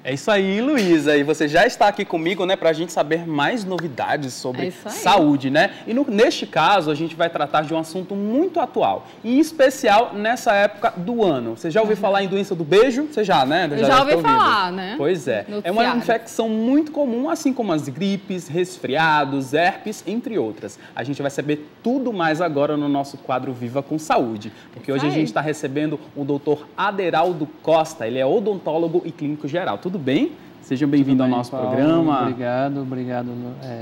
É isso aí, Luísa. E você já está aqui comigo, né, para a gente saber mais novidades sobre saúde, né? E neste caso, a gente vai tratar de um assunto muito atual, em especial nessa época do ano. Você já ouviu falar em doença do beijo? Você já, né? Já ouvi falar, né? Pois é. É uma infecção muito comum, assim como as gripes, resfriados, herpes, entre outras. A gente vai saber tudo mais agora no nosso quadro Viva com Saúde, porque hoje a gente está recebendo o doutor Aderaldo Costa. Ele é odontólogo e clínico geral. Tudo bem? Seja bem-vindo ao nosso programa. Obrigado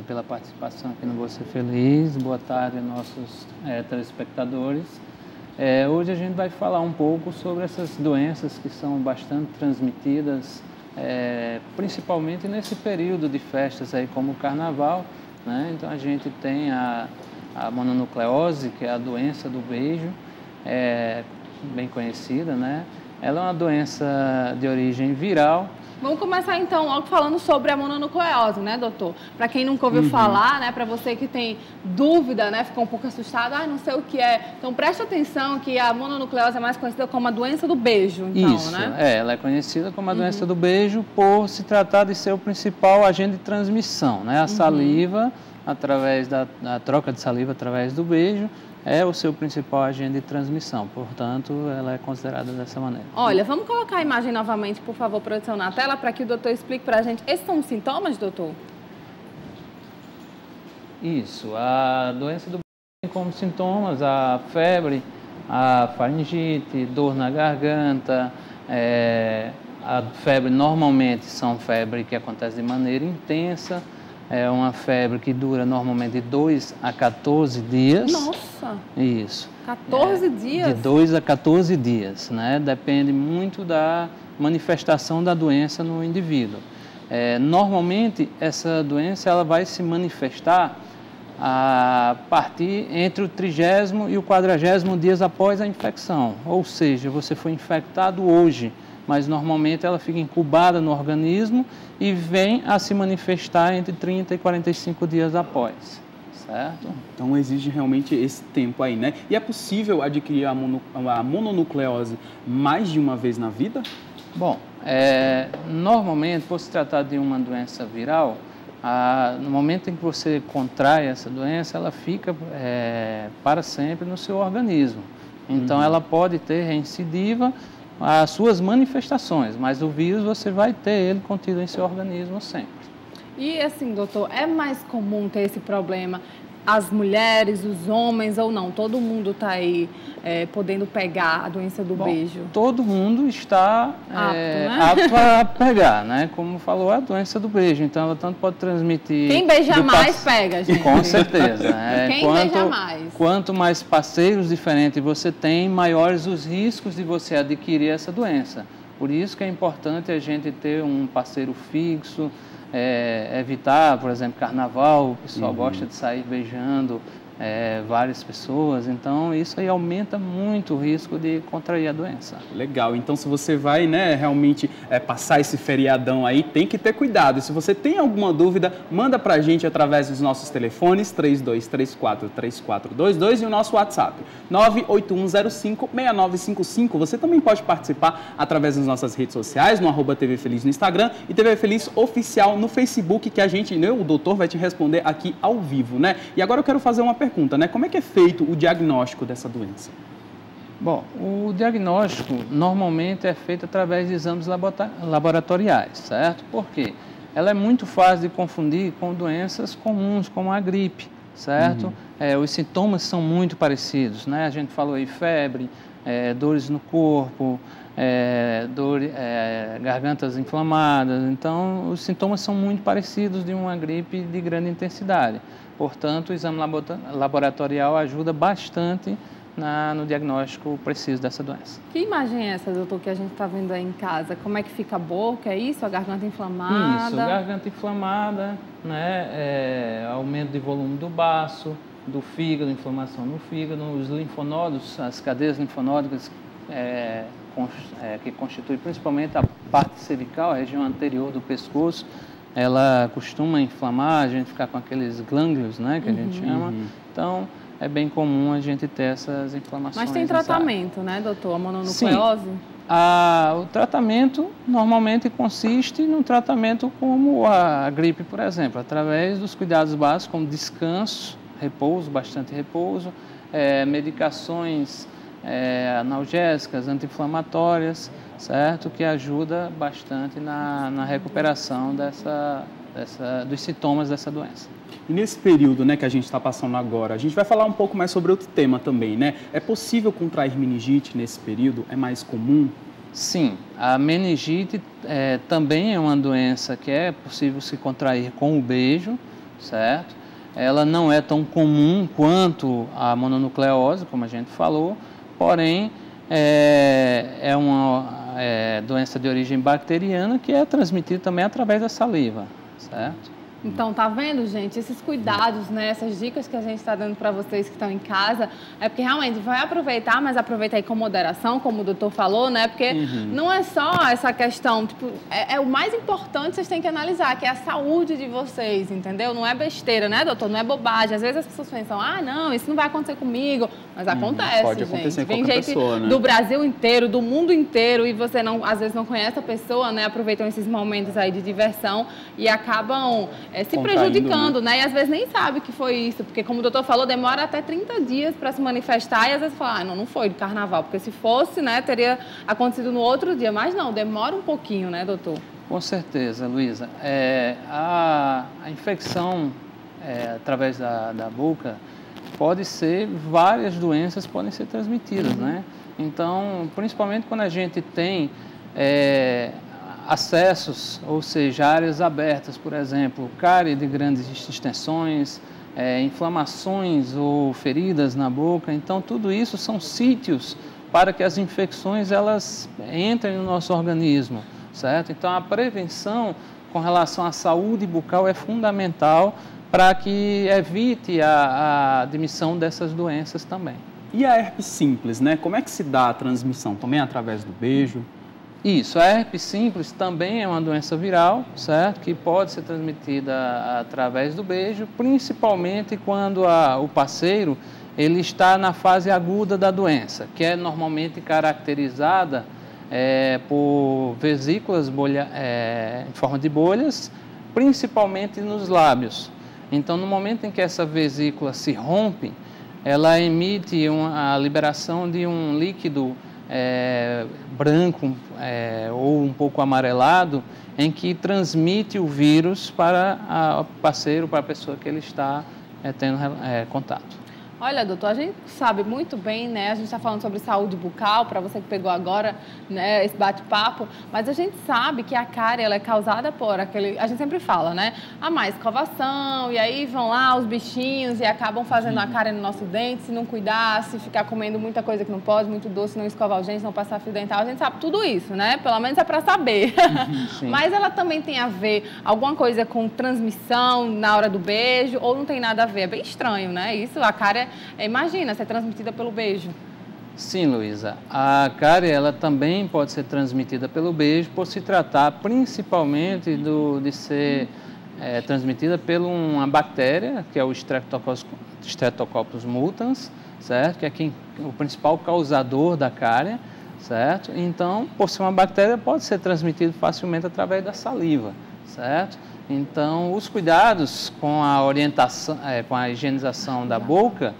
pela participação aqui no Você Feliz. Boa tarde aos nossos telespectadores. Hoje a gente vai falar um pouco sobre essas doenças que são bastante transmitidas, principalmente nesse período de festas aí como o Carnaval, né? Então a gente tem a mononucleose, que é a doença do beijo, bem conhecida, né? Ela é uma doença de origem viral. Vamos começar então logo falando sobre a mononucleose, né, doutor? Para quem nunca ouviu falar, né, para você que tem dúvida, né, ficou um pouco assustado, não sei o que é. Então preste atenção que a mononucleose é mais conhecida como a doença do beijo, então, Isso, né? Ela é conhecida como a doença do beijo por se tratar de ser o principal agente de transmissão, né? A saliva, através da troca de saliva através do beijo, é o seu principal agente de transmissão, portanto, ela é considerada dessa maneira. Olha, vamos colocar a imagem novamente, por favor, produção, na tela, para que o doutor explique para a gente. Esses são os sintomas, doutor? Isso, a doença do beijo tem como sintomas a febre, a faringite, dor na garganta, a febre normalmente são febre que acontece de maneira intensa. É uma febre que dura normalmente de 2 a 14 dias. Nossa! Isso. 14 dias? De 2 a 14 dias, né? Depende muito da manifestação da doença no indivíduo. Normalmente, essa doença ela vai se manifestar a partir entre o 30º e o 40º dias após a infecção. Ou seja, você foi infectado hoje, mas normalmente ela fica incubada no organismo e vem a se manifestar entre 30 e 45 dias após, certo? Então exige realmente esse tempo aí, né? E é possível adquirir a mononucleose mais de uma vez na vida? Bom, normalmente, por se tratar de uma doença viral, no momento em que você contrai essa doença, ela fica para sempre no seu organismo. Então ela pode ter recidiva as suas manifestações, mas o vírus você vai ter ele contido em seu organismo sempre. E assim, doutor, é mais comum ter esse problema as mulheres, os homens ou não? Todo mundo está aí podendo pegar a doença do beijo? Todo mundo está apto a pegar, né? Como falou, a doença do beijo. Então, ela tanto pode transmitir... Quem beija mais pega, gente. Com certeza. Quem beija mais? Quanto mais parceiros diferentes você tem, maiores os riscos de você adquirir essa doença. Por isso que é importante a gente ter um parceiro fixo, evitar, por exemplo, carnaval, o pessoal gosta de sair beijando várias pessoas, então isso aí aumenta muito o risco de contrair a doença. Legal, então se você vai, né, realmente passar esse feriadão aí, tem que ter cuidado. E se você tem alguma dúvida, manda pra gente através dos nossos telefones 3234-3422 e o nosso WhatsApp 981056955. Você também pode participar através das nossas redes sociais, no @TV Feliz no Instagram e TV Feliz Oficial no Facebook, que a gente, né, o doutor vai te responder aqui ao vivo, né? E agora eu quero fazer uma pergunta, né? Como é que é feito o diagnóstico dessa doença? Bom, o diagnóstico normalmente é feito através de exames laboratoriais, certo? Por quê? Ela é muito fácil de confundir com doenças comuns, como a gripe, certo? Os sintomas são muito parecidos, né? A gente falou aí febre, dores no corpo, gargantas inflamadas. Então, os sintomas são muito parecidos de uma gripe de grande intensidade. Portanto, o exame laboratorial ajuda bastante no diagnóstico preciso dessa doença. Que imagem é essa, doutor, que a gente está vendo aí em casa? Como é que fica a boca? É isso? A garganta inflamada? Isso, garganta inflamada, né? Aumento de volume do baço, do fígado, inflamação no fígado, os linfonodos, as cadeias linfonódicas que constituem principalmente a parte cervical, a região anterior do pescoço, ela costuma inflamar, a gente ficar com aqueles glândulos, né, que a gente chama. Então, é bem comum a gente ter essas inflamações. Mas tem tratamento, né, doutor? A mononucleose? O tratamento normalmente consiste num tratamento como a gripe, por exemplo, através dos cuidados básicos como descanso, repouso, bastante repouso, medicações analgésicas, anti-inflamatórias, certo? Que ajuda bastante na recuperação dos sintomas dessa doença. E nesse período, né, que a gente está passando agora, a gente vai falar um pouco mais sobre outro tema também, né? É possível contrair meningite nesse período? É mais comum? Sim, a meningite também é uma doença que é possível se contrair com o beijo, certo? Ela não é tão comum quanto a mononucleose, como a gente falou, porém é uma doença de origem bacteriana que é transmitida também através da saliva, certo? Então, tá vendo, gente? Esses cuidados, né? Essas dicas que a gente está dando para vocês que estão em casa, é porque realmente vai aproveitar, mas aproveita aí com moderação, como o doutor falou, né? Porque não é só essa questão, tipo, o mais importante vocês têm que analisar, que é a saúde de vocês, entendeu? Não é besteira, né, doutor? Não é bobagem. Às vezes as pessoas pensam, não, isso não vai acontecer comigo. Mas acontece, pode acontecer gente. Vem gente pessoa, né? Do Brasil inteiro, do mundo inteiro, e você às vezes não conhece a pessoa, né? Aproveitam esses momentos aí de diversão e acabam se prejudicando, né? E às vezes nem sabe que foi isso, porque como o doutor falou, demora até 30 dias para se manifestar e às vezes fala, não foi do carnaval, porque se fosse, né, teria acontecido no outro dia, mas não, demora um pouquinho, né, doutor? Com certeza, Luísa. A infecção através da boca pode ser, várias doenças podem ser transmitidas, né? Então, principalmente quando a gente tem acessos, ou seja, áreas abertas, por exemplo, cárie de grandes extensões, inflamações ou feridas na boca. Então, tudo isso são sítios para que as infecções elas entrem no nosso organismo, certo? Então, a prevenção com relação à saúde bucal é fundamental para que evite a admissão dessas doenças também. E a herpes simples, né? Como é que se dá a transmissão? Também através do beijo? Isso, a herpes simples também é uma doença viral, certo? Que pode ser transmitida através do beijo, principalmente quando o parceiro ele está na fase aguda da doença, que é normalmente caracterizada por vesículas em forma de bolhas, principalmente nos lábios. Então, no momento em que essa vesícula se rompe, ela emite a liberação de um líquido branco ou um pouco amarelado, em que transmite o vírus para o parceiro, para a pessoa que ele está tendo contato. Olha, doutor, a gente sabe muito bem, né? A gente está falando sobre saúde bucal, para você que pegou agora, né, esse bate-papo, mas a gente sabe que a cárie, ela é causada por aquele... A gente sempre fala, né? A má escovação, e aí vão lá os bichinhos e acabam fazendo a cárie no nosso dente, se não cuidar, se ficar comendo muita coisa que não pode, muito doce, não escovar os dentes, não passar fio dental. A gente sabe tudo isso, né? Pelo menos é para saber. Mas ela também tem a ver alguma coisa com transmissão na hora do beijo, ou não tem nada a ver? É bem estranho, né? Isso, a cárie imagina, ser transmitida pelo beijo. Sim, Luísa. A cárie ela também pode ser transmitida pelo beijo, por se tratar principalmente de ser transmitida por uma bactéria, que é o Streptococcus mutans, certo? Que é o principal causador da cárie, certo? Então, por ser uma bactéria, pode ser transmitido facilmente através da saliva, certo? Então, os cuidados com a orientação, com a higienização da boca,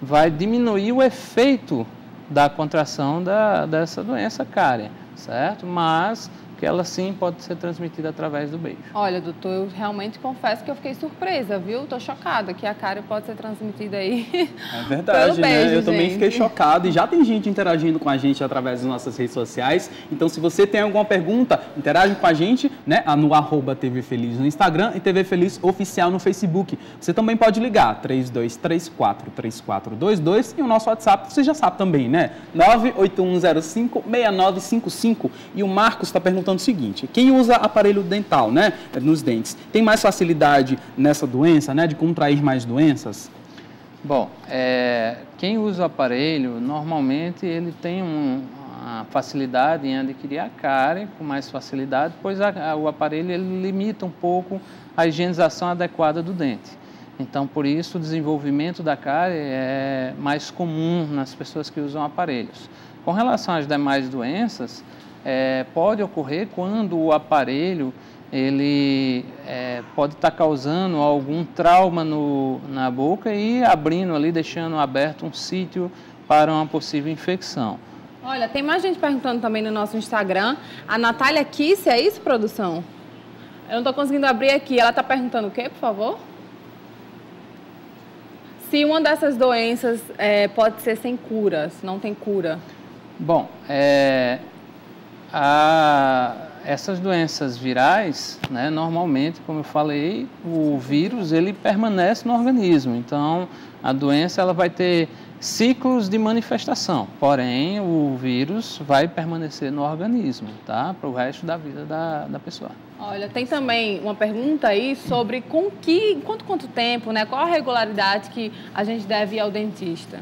vai diminuir o efeito da contração dessa doença cárie, certo? Mas que ela sim pode ser transmitida através do beijo. Olha, doutor, eu realmente confesso que eu fiquei surpresa, viu? Tô chocada que a cárie pode ser transmitida aí. É verdade, pelo beijo, né? Eu também gente. fiquei chocado e já tem gente interagindo com a gente através das nossas redes sociais. Então, se você tem alguma pergunta, interage com a gente, né? No @TV Feliz no Instagram e TV Feliz Oficial no Facebook. Você também pode ligar 3234-3422 e o nosso WhatsApp, você já sabe também, né? 98105-6955. E o Marcos está perguntando o seguinte: quem usa aparelho dental, né, nos dentes, tem mais facilidade nessa doença, né, de contrair mais doenças? Bom, quem usa o aparelho, normalmente ele tem uma facilidade em adquirir a cárie com mais facilidade, pois o aparelho ele limita um pouco a higienização adequada do dente. Então, por isso, o desenvolvimento da cárie é mais comum nas pessoas que usam aparelhos. Com relação às demais doenças, pode ocorrer quando o aparelho ele pode estar causando algum trauma na boca e abrindo ali, deixando aberto um sítio para uma possível infecção. Olha, tem mais gente perguntando também no nosso Instagram. A Natália Kiss, é isso, produção? Eu não estou conseguindo abrir aqui. Ela está perguntando o quê, por favor? Se uma dessas doenças pode ser sem cura, se não tem cura. Bom, essas doenças virais, né, normalmente, como eu falei, o vírus ele permanece no organismo. Então, a doença ela vai ter ciclos de manifestação, porém o vírus vai permanecer no organismo, tá? Para o resto da vida da pessoa. Olha, tem também uma pergunta aí sobre quanto tempo, né? Qual a regularidade que a gente deve ir ao dentista?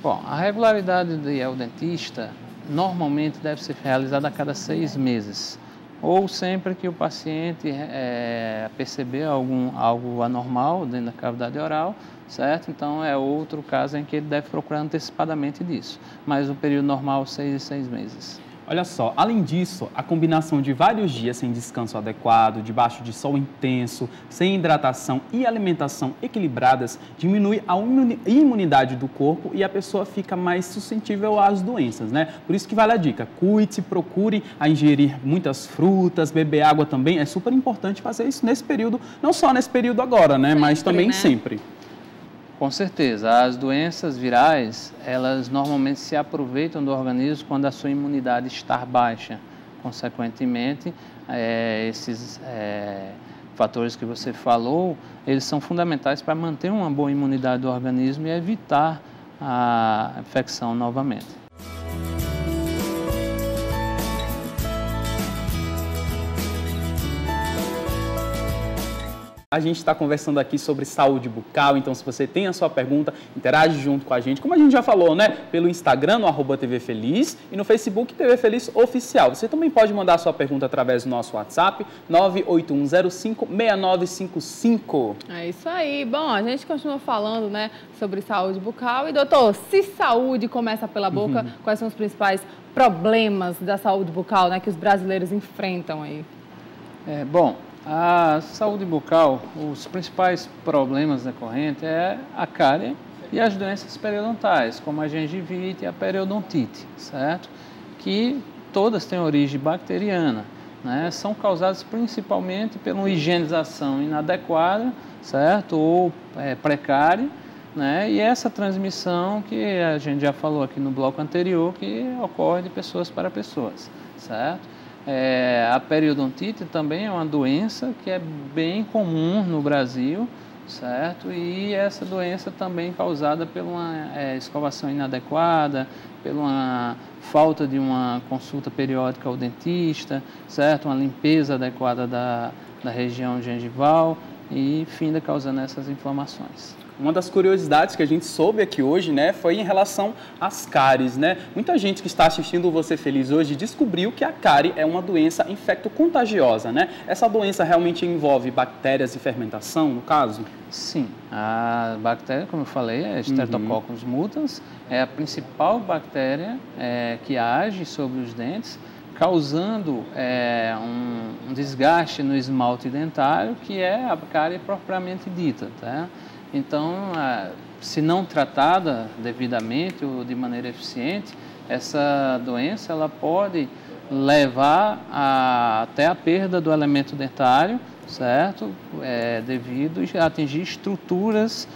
Bom, a regularidade de ir ao dentista normalmente deve ser realizada a cada 6 meses. Ou sempre que o paciente perceber algo anormal dentro da cavidade oral, certo? Então, é outro caso em que ele deve procurar antecipadamente disso. Mas o período normal, 6 e 6 meses. Olha só, além disso, a combinação de vários dias sem descanso adequado, debaixo de sol intenso, sem hidratação e alimentação equilibradas, diminui a imunidade do corpo e a pessoa fica mais suscetível às doenças, né? Por isso que vale a dica, cuide-se, procure a ingerir muitas frutas, beber água também, é super importante fazer isso nesse período, não só nesse período agora, né? Mas também sempre. Com certeza, as doenças virais, elas normalmente se aproveitam do organismo quando a sua imunidade está baixa. Consequentemente, esses fatores que você falou, eles são fundamentais para manter uma boa imunidade do organismo e evitar a infecção novamente. A gente está conversando aqui sobre saúde bucal, então se você tem a sua pergunta, interage junto com a gente, como a gente já falou, né? Pelo Instagram, no @tvfeliz e no Facebook TV Feliz Oficial. Você também pode mandar a sua pergunta através do nosso WhatsApp, 981056955. É isso aí. Bom, a gente continua falando, né, sobre saúde bucal. E, doutor, se saúde começa pela boca, quais são os principais problemas da saúde bucal, né, que os brasileiros enfrentam aí? Bom, a saúde bucal, os principais problemas decorrentes é a cárie e as doenças periodontais, como a gengivite e a periodontite, certo? Que todas têm origem bacteriana, né? São causadas principalmente por uma higienização inadequada, certo? Ou precária, né? E essa transmissão que a gente já falou aqui no bloco anterior, que ocorre de pessoas para pessoas, certo? A periodontite também é uma doença que é bem comum no Brasil, certo? E essa doença também é causada por uma escovação inadequada, por uma falta de uma consulta periódica ao dentista, certo? Uma limpeza adequada da região gengival e finda causando essas inflamações. Uma das curiosidades que a gente soube aqui hoje, né, foi em relação às cáries, né? Muita gente que está assistindo o Você Feliz hoje descobriu que a cárie é uma doença infecto-contagiosa, né? Essa doença realmente envolve bactérias e fermentação, no caso? Sim, a bactéria, como eu falei, é Streptococcus mutans, é a principal bactéria que age sobre os dentes, causando um desgaste no esmalte dentário, que é a cárie propriamente dita, tá? Então, se não tratada devidamente ou de maneira eficiente, essa doença ela pode levar até a perda do elemento dentário, certo? Devido a atingir estruturas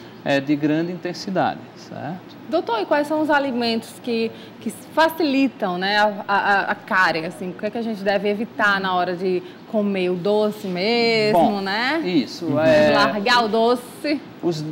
de grande intensidade, certo? Doutor, e quais são os alimentos que facilitam, né, a cárie? Assim, o que é que a gente deve evitar na hora de comer? O doce mesmo, bom, né? Isso. Largar o doce. Os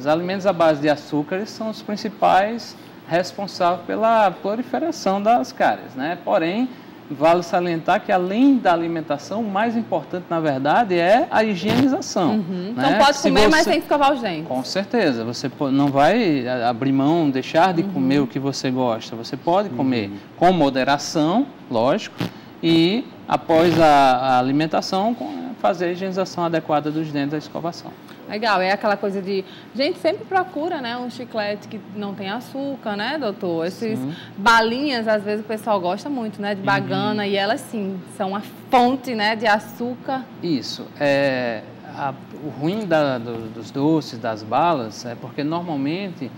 alimentos à base de açúcares são os principais responsáveis pela proliferação das cáries, né? Porém, vale salientar que, além da alimentação, o mais importante, na verdade, é a higienização. Né? Então, pode comer, mas tem que escovar os dentes. Com certeza. Você não vai abrir mão, deixar de comer o que você gosta. Você pode comer com moderação, lógico, e, após a alimentação, fazer a higienização adequada dos dentes da escovação. Legal, é aquela coisa de... Gente, sempre procura, né, um chiclete que não tem açúcar, né, doutor? Esses balinhas, às vezes o pessoal gosta muito, né, de bagana, e elas, sim, são a fonte, né, de açúcar. Isso. O ruim dos doces, das balas, é porque normalmente,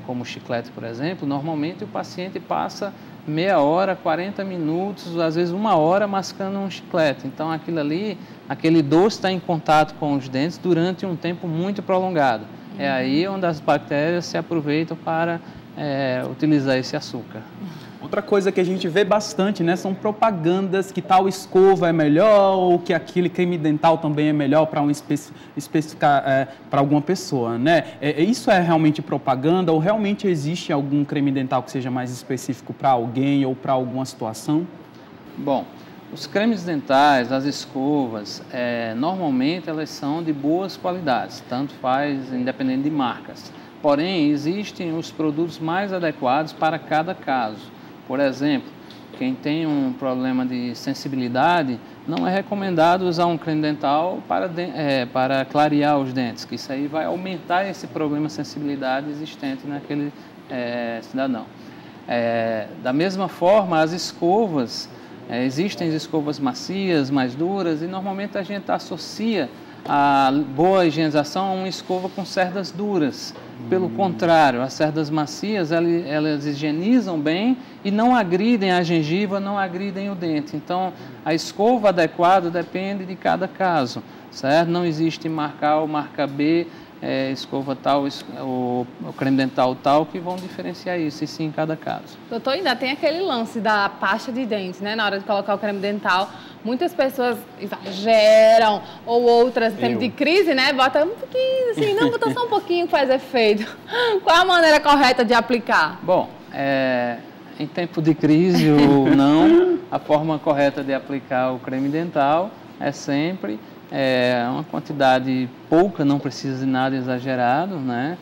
como o chiclete, por exemplo, normalmente o paciente passa meia hora, 40 minutos, às vezes 1 hora mascando um chiclete. Então, aquilo ali, aquele doce está em contato com os dentes durante um tempo muito prolongado. É aí onde as bactérias se aproveitam para utilizar esse açúcar. Outra coisa que a gente vê bastante, né, são propagandas que tal escova é melhor ou que aquele creme dental também é melhor para especificar para alguma pessoa, né? Isso é realmente propaganda ou realmente existe algum creme dental que seja mais específico para alguém ou para alguma situação? Bom, os cremes dentais, as escovas, normalmente elas são de boas qualidades, tanto faz independente de marcas. Porém, existem os produtos mais adequados para cada caso. Por exemplo, quem tem um problema de sensibilidade, não é recomendado usar um creme dental para clarear os dentes, que isso aí vai aumentar esse problema de sensibilidade existente naquele cidadão. Da mesma forma, as escovas, existem escovas macias, mais duras, e normalmente a gente associa a boa higienização a uma escova com cerdas duras. Pelo contrário, as cerdas macias, elas higienizam bem e não agridem a gengiva, não agridem o dente. Então, a escova adequada depende de cada caso, certo? Não existe marca A ou marca B, escova tal, o creme dental tal, que vão diferenciar isso, e sim em cada caso. Doutor, ainda tem aquele lance da pasta de dente, né? Na hora de colocar o creme dental, muitas pessoas exageram, ou outras, em tempo de crise, né? Bota um pouquinho, assim, não, bota só um pouquinho que faz efeito. Qual a maneira correta de aplicar? Bom, em tempo de crise ou não, a forma correta de aplicar o creme dental é sempre uma quantidade pouca, não precisa de nada exagerado, né?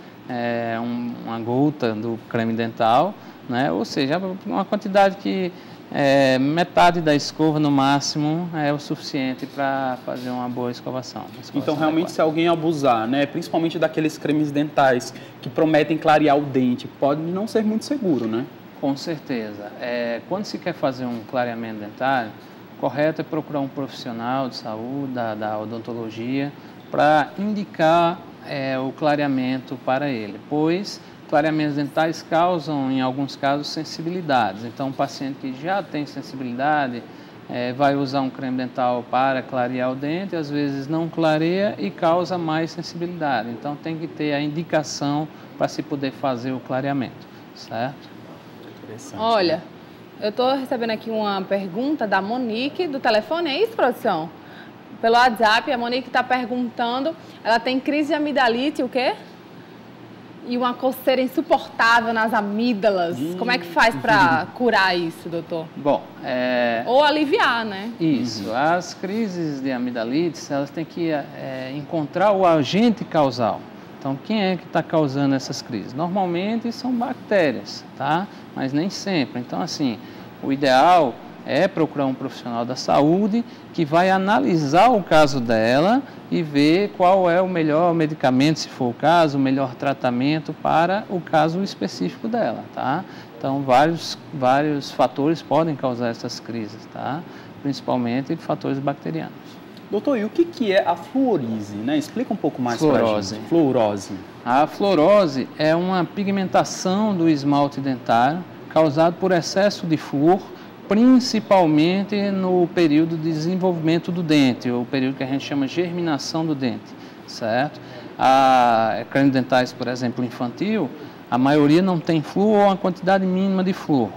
Uma gota do creme dental, né? Ou seja, uma quantidade que metade da escova no máximo é o suficiente para fazer uma boa escovação. Então, realmente, se alguém abusar, né, principalmente daqueles cremes dentais que prometem clarear o dente, pode não ser muito seguro, né? Com certeza. Quando se quer fazer um clareamento dentário, o correto é procurar um profissional de saúde, da odontologia, para indicar o clareamento para ele, pois clareamentos dentais causam, em alguns casos, sensibilidades. Então, o paciente que já tem sensibilidade vai usar um creme dental para clarear o dente, às vezes não clareia e causa mais sensibilidade. Então, tem que ter a indicação para se poder fazer o clareamento, certo? Olha, eu estou recebendo aqui uma pergunta da Monique, do telefone, é isso, produção? Pelo WhatsApp, a Monique está perguntando, ela tem crise de amidalite, o quê? E uma coceira insuportável nas amígdalas. Como é que faz para curar isso, doutor? Bom, ou aliviar, né? Isso. As crises de amidalite, elas têm que encontrar o agente causal. Então, quem é que está causando essas crises? Normalmente são bactérias, tá? Mas nem sempre. Então, assim, o ideal é procurar um profissional da saúde que vai analisar o caso dela e ver qual é o melhor medicamento, se for o caso, o melhor tratamento para o caso específico dela, tá? Então, vários fatores podem causar essas crises, tá? Principalmente fatores bacterianos. Doutor, e o que é a fluorise, né? Explica um pouco mais para a gente. Fluorose. A fluorose é uma pigmentação do esmalte dentário causado por excesso de flúor, principalmente no período de desenvolvimento do dente, o período que a gente chama de germinação do dente, certo? Creme dentais, por exemplo, infantil, a maioria não tem flúor ou uma quantidade mínima de flúor.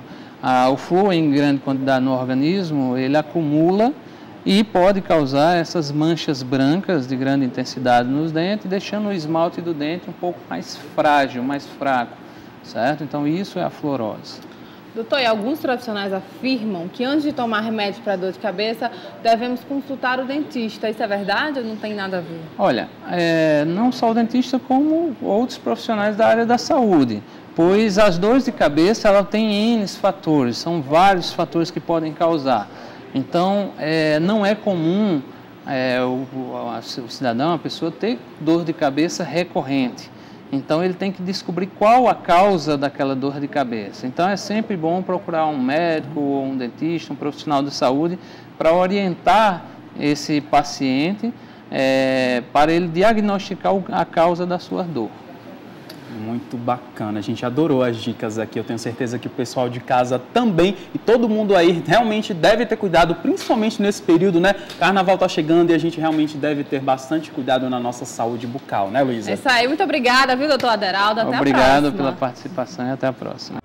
O flúor em grande quantidade no organismo, ele acumula e pode causar essas manchas brancas de grande intensidade nos dentes, deixando o esmalte do dente um pouco mais frágil, mais fraco, certo? Então, isso é a fluorose. Doutor, e alguns profissionais afirmam que antes de tomar remédio para dor de cabeça, devemos consultar o dentista. Isso é verdade ou não tem nada a ver? Olha, não só o dentista, como outros profissionais da área da saúde, pois as dores de cabeça, ela tem N fatores, são vários fatores que podem causar. Então, não é comum o cidadão, a pessoa ter dor de cabeça recorrente. Então, ele tem que descobrir qual a causa daquela dor de cabeça. Então, é sempre bom procurar um médico, ou um dentista, um profissional de saúde, para orientar esse paciente, para ele diagnosticar a causa da sua dor. Muito bacana, a gente adorou as dicas aqui, eu tenho certeza que o pessoal de casa também e todo mundo aí realmente deve ter cuidado, principalmente nesse período, né? Carnaval tá chegando e a gente realmente deve ter bastante cuidado na nossa saúde bucal, né, Luísa? É isso aí, muito obrigada, viu, doutor Aderaldo? Até a próxima. Obrigado pela participação e até a próxima.